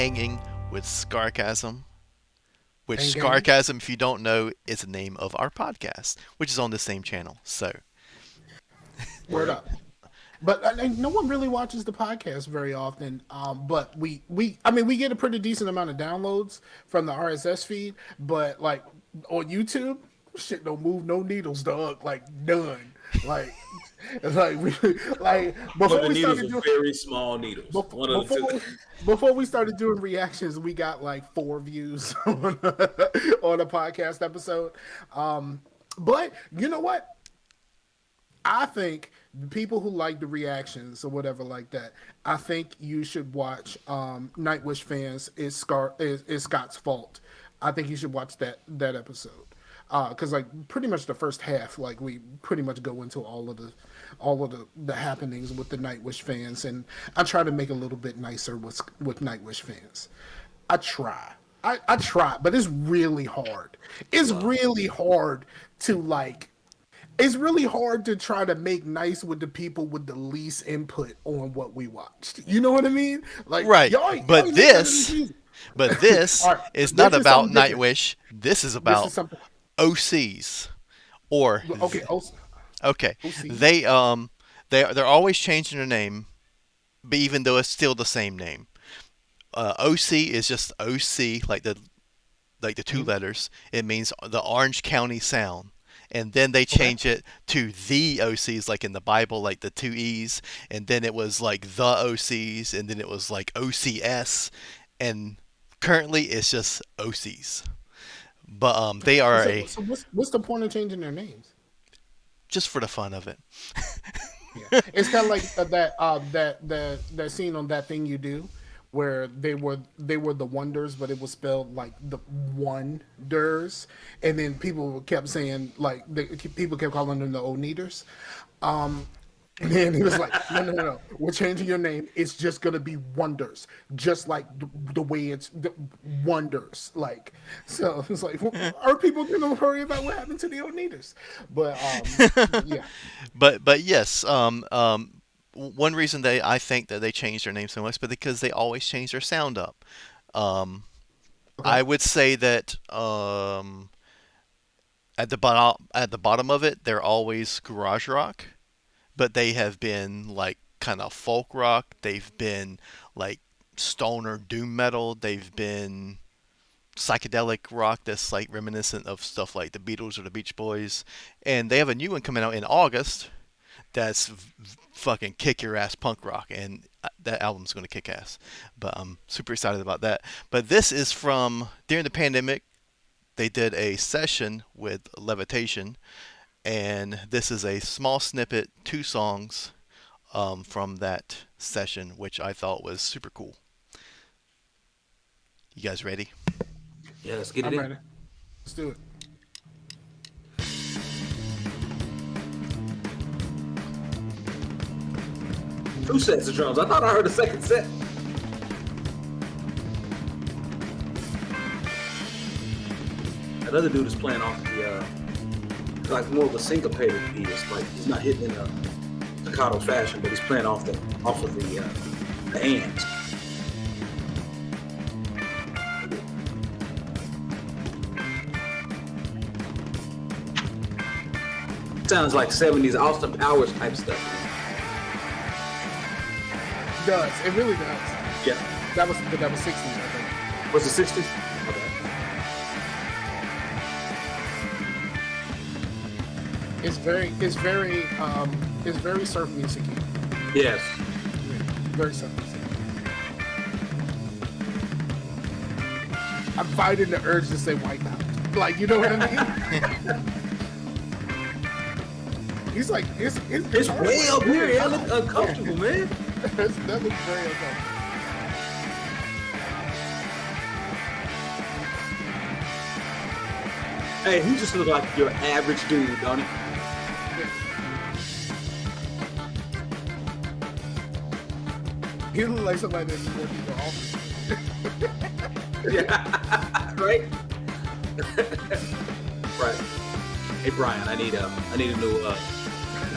Hanging with Scarcasm. Which Gang, gang. Scarcasm, if you don't know, is the name of our podcast, which is on the same channel. So, Word Word up. up. But no one really watches the podcast very often. But I mean, we get a pretty decent amount of downloads from the RSS feed. But like on YouTube, shit don't move no needles, dog. Like none. Like, like we like But before the we needles started are doing very small needles. One of the before two. before we started doing reactions, we got like 4 views on a podcast episode. But you know what? I think the people who like the reactions or whatever like that, I think you should watch Nightwish fans is Scott's fault. I think you should watch that episode. Because like pretty much the first half, like we pretty much go into all of the happenings with the Nightwish fans, and I try to make it a little bit nicer with Nightwish fans. I try. I try, but it's really hard. It's really hard to like it's really hard to try to make nice with the people with the least input on what we watched. You know what I mean? Like right. y'all But ain't looked at it this this, season. but this All right, is not this is about something different. Nightwish. This is This about is something. OCs. Or Okay, okay, OC. they're always changing their name, but even though it's still the same name. OC is just OC, like the two Mhm. letters. It means the Orange County Sound. And then they Okay. change it to the OCs, like in the Bible, like the two E's. And then it was like the OCs, and then it was like OCS. And currently it's just OCs. But they are So what's the point of changing their names? just for the fun of it. Yeah, it's kind of like that scene on That Thing You Do, where they were the Wonders, but it was spelled like the Wonders, and then people kept saying like people kept calling them the Oneaters. Um, and he was like, no, no, no, no. We're changing your name. It's just gonna be Wonders, just like the way it's Wonders. Like, so it's like, are people gonna worry about what happened to the Oneaters? But yeah. But yes, one reason I think that they changed their name so much, but because they always change their sound up. Um, Okay. I would say that at the bottom of it, they're always garage rock, but they have been like kind of folk rock. They've been like stoner doom metal. They've been psychedelic rock that's like reminiscent of stuff like the Beatles or the Beach Boys. And they have a new one coming out in August that's fucking kick your ass punk rock, and that album's going to kick ass. But I'm super excited about that. But this is from during the pandemic. They did a session with Levitation, and this is a small snippet, 2 songs from that session, which I thought was super cool. You guys ready? Yeah, let's get it I'm in. ready. Let's do it. Two sets of drums. I thought I heard a second set. That other dude is playing off the like more of a syncopated beat. It's like he's not hitting in a staccato fashion, but he's playing off of the hands. Sounds like 70s Austin Powers type stuff. It does. It really does. Yeah. That was 60s, I think. Was it 60s? Okay. It's very surf music. Yes. Very surf music. I'm fighting the urge to say white out. Like, you know what I mean? He's like, It's way up here. Yeah, look uncomfortable, man. That looks very uncomfortable. Hey, he just looks like your average dude, don't he? He looks like somebody that's working in the office. Yeah. Right? Right. Hey Brian, I need a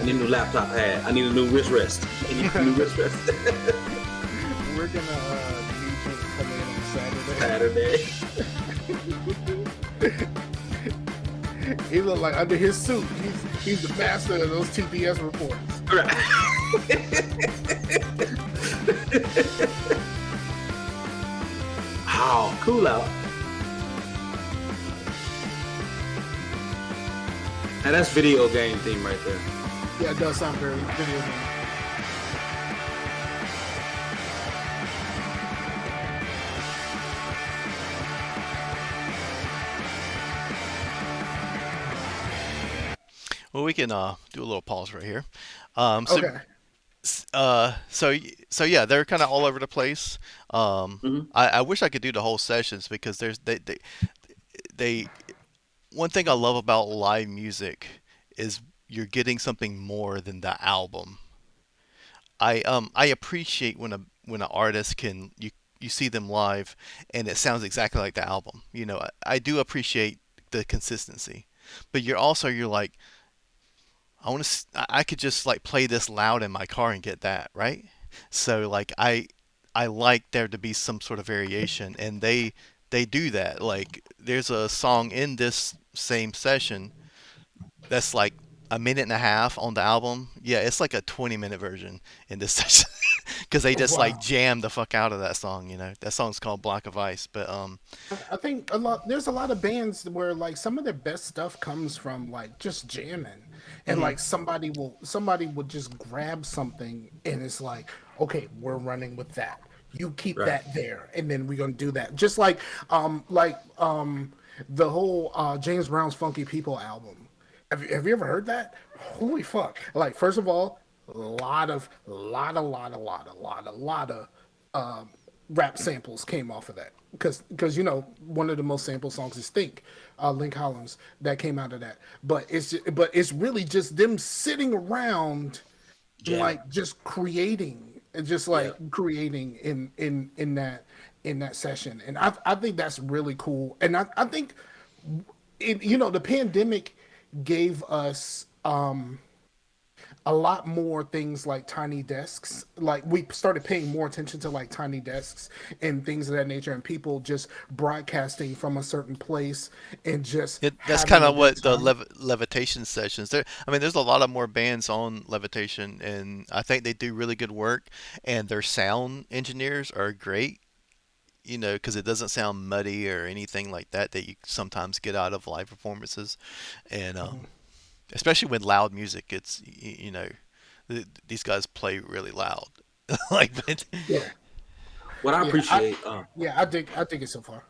new laptop pad. I need a new wrist rest. I need a new wrist rest. We're gonna need you to come in and Saturday. He looked like under his suit, he's the master of those TPS reports. Right. Oh, cool out. And that's video game theme right there. Yeah, it does sound very video game. Well, we can do a little pause right here. So Okay. so yeah, they're kind of all over the place. Mm-hmm. I wish I could do the whole sessions because they one thing I love about live music is you're getting something more than the album. I appreciate when an artist can you see them live and it sounds exactly like the album. I do appreciate the consistency, but you're like I could just like play this loud in my car and get that, right? So like I like there to be some sort of variation, and they do that. Like there's a song in this same session that's like a minute and a half on the album. Yeah, it's like a 20-minute version in this session because they just like Wow. jam the fuck out of that song. That song's called Block of Ice, but I think there's a lot of bands where like some of their best stuff comes from like just jamming, and mhm. like somebody would just grab something and it's like, okay, we're running with that. You keep Right. that there, and then we're gonna do that. Just the whole James Brown's Funky People album. Have you ever heard that? Holy fuck! Like, first of all, lot of rap samples came off of that because one of the most sampled songs is Think, Link Hollins, that came out of that. But it's really just them sitting around Jamming. like just creating and just Yeah. like creating in that session, and I think that's really cool. And I think the pandemic gave us a lot more things like tiny desks. Like we started paying more attention to like tiny desks and things of that nature, and people just broadcasting from a certain place and just That's having kind a of good what the time. levitation sessions. I mean, there's a lot of more bands on levitation, and I think they do really good work. And their sound engineers are great. Because it doesn't sound muddy or anything like that that you sometimes get out of live performances, and Mhm. especially with loud music, these guys play really loud. like, but, Yeah, What I yeah, I appreciate, yeah, I think it so far.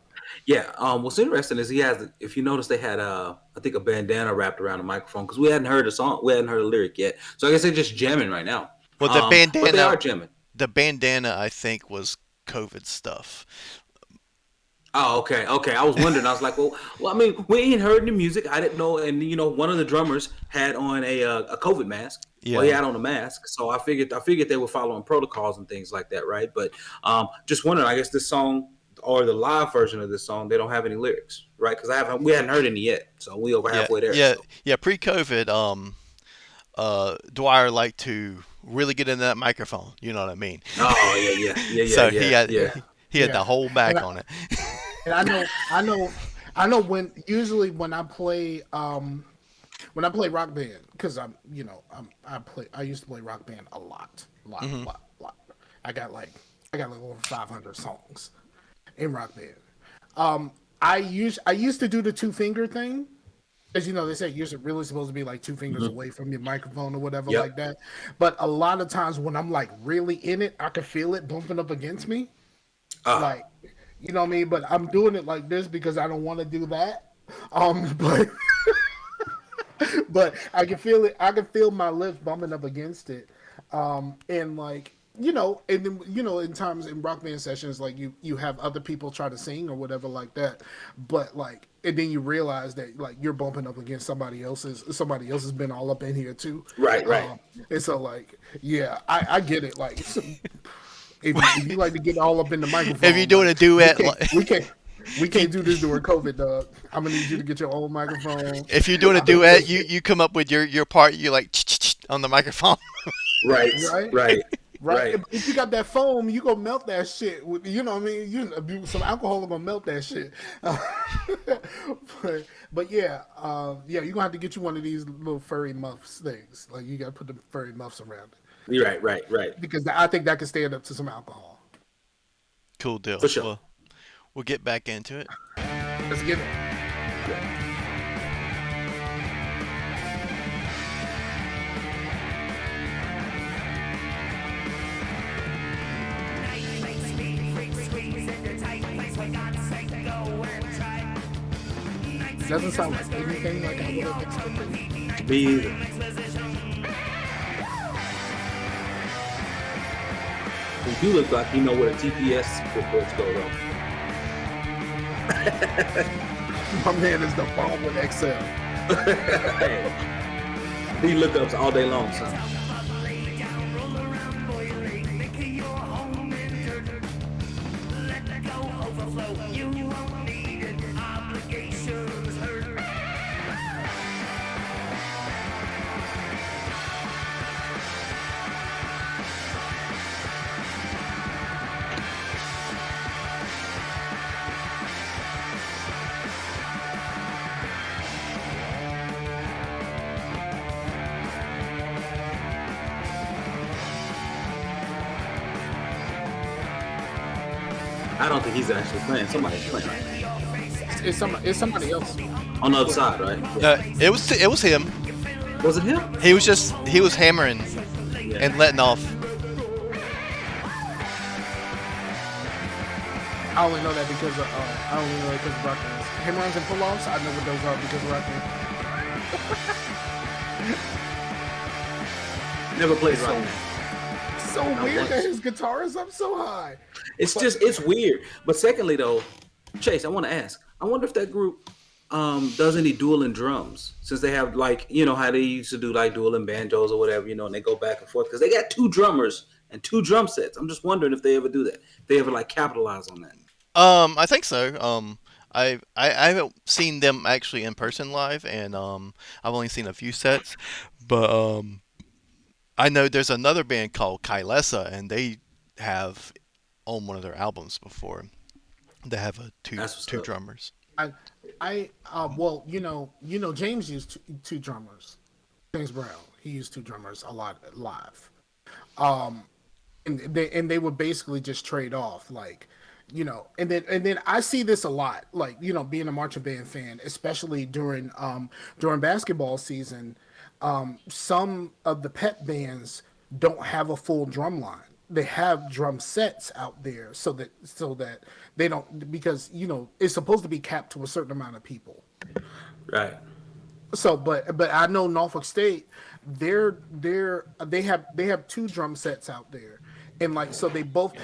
yeah, what's interesting is he has. If you notice, they had I think a bandana wrapped around the microphone because we hadn't heard a song, we hadn't heard a lyric yet. So I guess they're just jamming right now. well, But they are jamming. the bandana, I think was COVID stuff. Oh, okay, okay. I was wondering. I was like, well. I mean, we ain't heard the music. I didn't know. And one of the drummers had on a COVID mask. Well, he Yeah, had on a mask, so I figured they were following protocols and things like that, right? But just wondering. I guess this song or the live version of this song, they don't have any lyrics, right? Because we hadn't heard any yet, so we over yeah, halfway there. yeah, So, yeah. Pre-COVID, Dwyer liked to really get in that microphone. You know what I mean? oh yeah, yeah, yeah, yeah, So yeah, yeah. he had the Yeah, whole and back I, on it. and I know when usually when I play Rock Band, because I used to play Rock Band a lot, lot, hmm lot, lot. I got like I got like over 500 songs in Rock Band. I used to do the two finger thing. As you know, they say you're really supposed to be like two fingers Hmm. away from your microphone or whatever Yep. like that. But a lot of times when I'm like really in it, I can feel it bumping up against me. Ah, Like, you know what I mean? But I'm doing it like this because I don't want to do that. But but I can feel it. I can feel my lips bumping up against it. And like and then in times in rock band sessions, like you have other people try to sing or whatever like that, but like and then you realize that like you're bumping up against somebody else has been all up in here too. right, right. And so like yeah, I get it. Like if you like to get all up in the If you're microphone, doing like a we duet, can't we can't we if you can't do this during COVID, dog. I'm gonna need you to get your own microphone. if you're doing a I think duet, this you come up with your part. You like on the microphone. Right, right. right. Right? Right. If you got that foam, you gonna melt that shit. You know what I mean? Some alcohol gonna melt that shit. But yeah, yeah, you're gonna have to get you one of these little furry muffs things. Like you gotta put the furry muffs around it You're right. Right. Right. because I think that can stand up to some alcohol. Cool deal. For sure. Well, we'll get back into it. Let's get it. Doesn't sound like anything like I would have expected. Me either. He do look like he know where the TPS reports go though. My man is the bomb with Excel. He lookups all day long, son. I don't think he's actually playing. Somebody's playing It's somebody else. on the other side, right? It was him. Was it him? He was hammering Yeah. and letting off. I only know that because of rock bands. Hammer-ons and pull-offs, I know what those are because of rock bands. Never played rock. It's so weird that his guitar is up so high. It's weird. But secondly, though, Chase, I want to ask. I wonder if that group does any dueling drums, since they have like how they used to do like dueling banjos or whatever, and they go back and forth because they got two drummers and two drum sets. I'm just wondering if they ever do that. If they ever like capitalize on that. I think so. I haven't seen them actually in person live, and I've only seen a few sets, but I know there's another band called Kylesa, and they have on one of their albums before. They have That's what's two up. drummers. Well, James used two drummers. James Brown, he used two drummers a lot live. And they would basically just trade off, like, and then I see this a lot, like, being a marching band fan, especially during basketball season. Some of the pep bands don't have a full drum line. They have drum sets out there so that they don't, because it's supposed to be capped to a certain amount of people. Right. So, but I know Norfolk State, they have two drum sets out there, and like so they both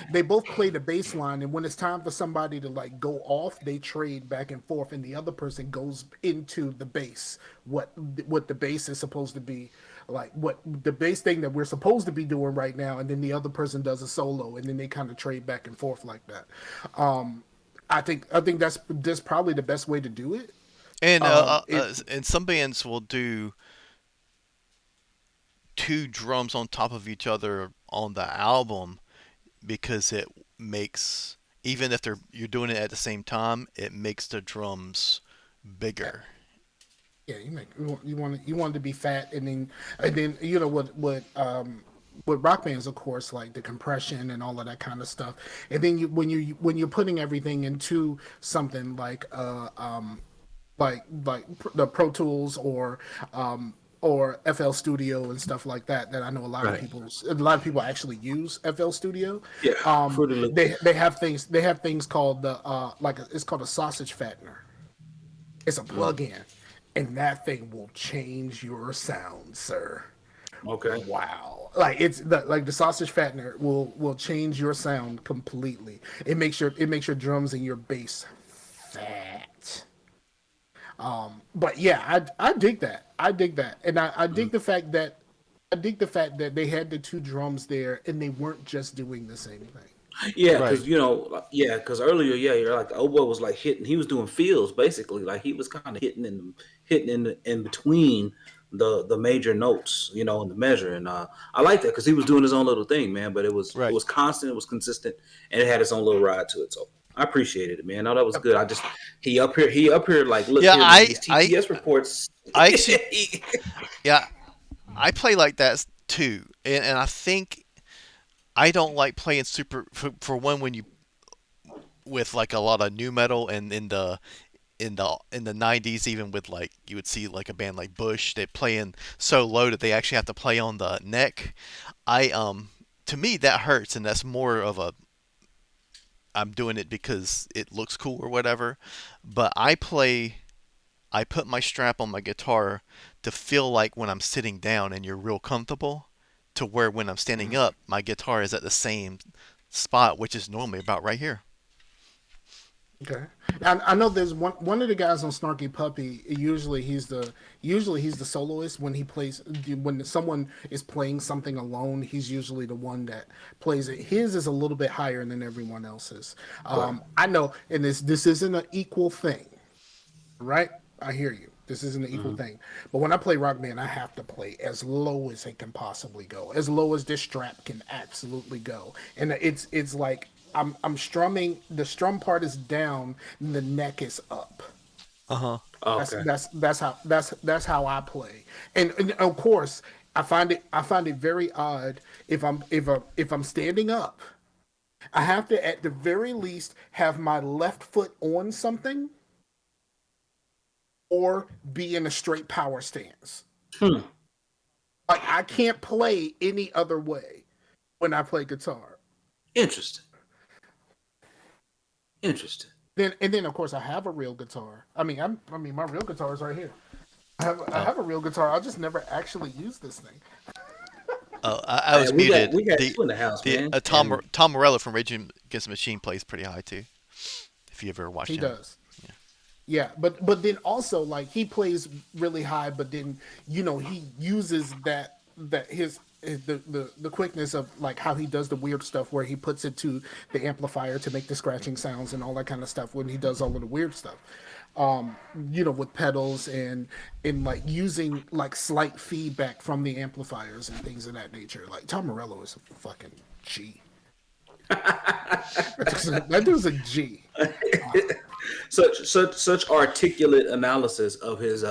play the bass line, and when it's time for somebody to like go off, they trade back and forth, and the other person goes into the bass, what the bass is supposed to be, like what the bass thing that we're supposed to be doing right now, and then the other person does a solo, and then they kind of trade back and forth like that. I think that's probably the best way to do it. And and some bands will do two drums on top of each other on the album because it makes, even if you're doing it at the same time, it makes the drums bigger. Yeah, you want it to be fat, and then with rock bands, of course, like the compression and all of that kind of stuff, and then when you're putting everything into something like the Pro Tools or FL Studio and stuff like that. That I know a lot Right. of people actually use FL Studio. Yeah. Fruity Loop. They have things called it's called a sausage fattener. It's a plug-in, and that thing will change your sound, sir. Okay. Wow. Like the sausage fattener will change your sound completely. It makes your drums and your bass fat. But yeah, I dig that. And I dig the fact that they had the two drums there and they weren't just doing the same thing. Yeah, Right. because earlier, you're like the oboe was like hitting. He was doing feels basically, like he was kind of hitting in between the major notes, in the measure. And I like that because he was doing his own little thing, man. But it Right. was constant, it was consistent, and it had its own little ride to it. So I appreciated it, man. No, that was good. I just he up here like, look Yeah, here, man. These TPS reports. I actually, yeah, I play like that too, and I think I don't like playing super for one when you with like a lot of new metal and in the 90s, even with like you would see like a band like Bush, they playing so low that they actually have to play on the neck. I To me that hurts, and that's more of a I'm doing it because it looks cool or whatever. But I put my strap on my guitar to feel like when I'm sitting down and you're real comfortable, to where when I'm standing up, my guitar is at the same spot, which is normally about right here. Okay, I know there's one of the guys on Snarky Puppy. Usually he's the soloist when he plays. When someone is playing something alone, he's usually the one that plays it. His is a little bit higher than everyone else's. I know, and this isn't an equal thing, right? I hear you. This isn't an equal thing. But when I play Rock Band, I have to play as low as it can possibly go, as low as this strap can absolutely go, and it's like. I'm strumming. The strum part is down, and the neck is up. Uh huh. Okay. That's how I play. And of course, I find it very odd if I'm standing up. I have to at the very least have my left foot on something, or be in a straight power stance. Hmm. Like I can't play any other way when I play guitar. Interesting. Interesting. Then of course I have a real guitar. I mean my real guitar is right here. I have a real guitar. I'll just never actually use this thing. Oh, I was We muted. got two in the house, man. Tom Morello from Rage Against the Machine plays pretty high too. If you ever watched He him. does. Yeah, but then also like he plays really high, but then he uses the quickness of like how he does the weird stuff where he puts it to the amplifier to make the scratching sounds and all that kind of stuff when he does all of the weird stuff. With pedals and like using like slight feedback from the amplifiers and things of that nature. Like Tom Morello is a fucking G. That dude's a G. Such articulate analysis of his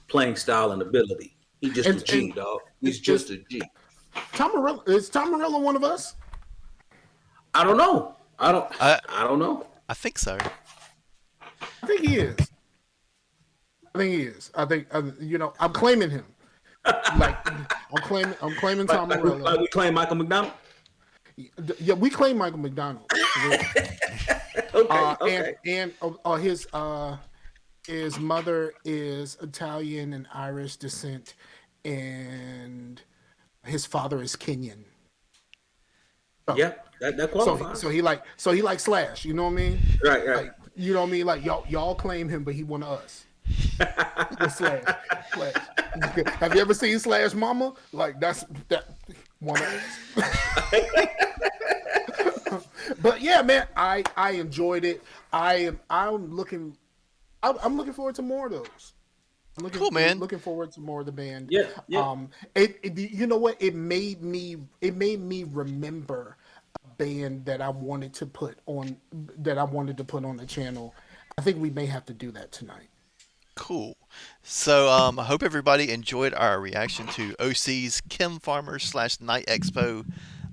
playing style and ability. He's just a G, dog. He's just a G. Is Tom Morello one of us? I don't know. I don't know. I think so. I think he is. I'm claiming him. Like I'm claiming Tom Morello. Like we claim Michael McDonald. Yeah, we claim Michael McDonald. Okay. And his mother is Italian and Irish descent, and his father is Kenyan. So, Yeah, that qualifies. So he likes Slash. You know what I mean? Right. Like, you know what I mean? Like y'all claim him, but he one of us. Slash. Have you ever seen Slash Mama? Like that one of us. But yeah, man, I enjoyed it. I'm looking forward to more of those. Cool, man. Looking forward to more of the band. Yeah. You know what? It made me remember a band that I wanted to put on the channel. I think we may have to do that tonight. Cool. So I hope everybody enjoyed our reaction to OSees Chem Farmers / Nite Expo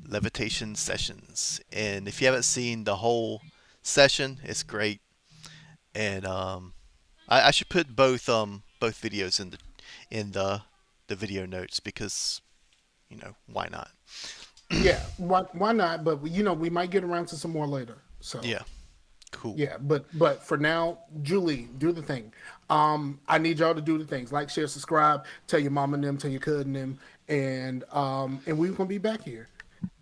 Levitation sessions. And if you haven't seen the whole session, it's great. And I should put both videos in the video notes because why not? Yeah, why not? But we might get around to some more later. So yeah, cool. Yeah, but for now, Julie, do the thing. I need y'all to do the things like, share, subscribe, tell your mom and them, tell your cousin them, and we're gonna be back here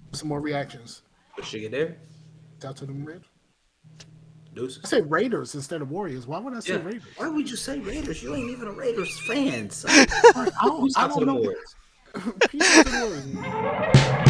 with some more reactions. Should get there. Out to them Raiders. Deuces. I said Raiders instead of Warriors. Why would I say Raiders? Why would you say Raiders? You ain't even a Raiders fan. So. I don't know. Peace out to the Warriors.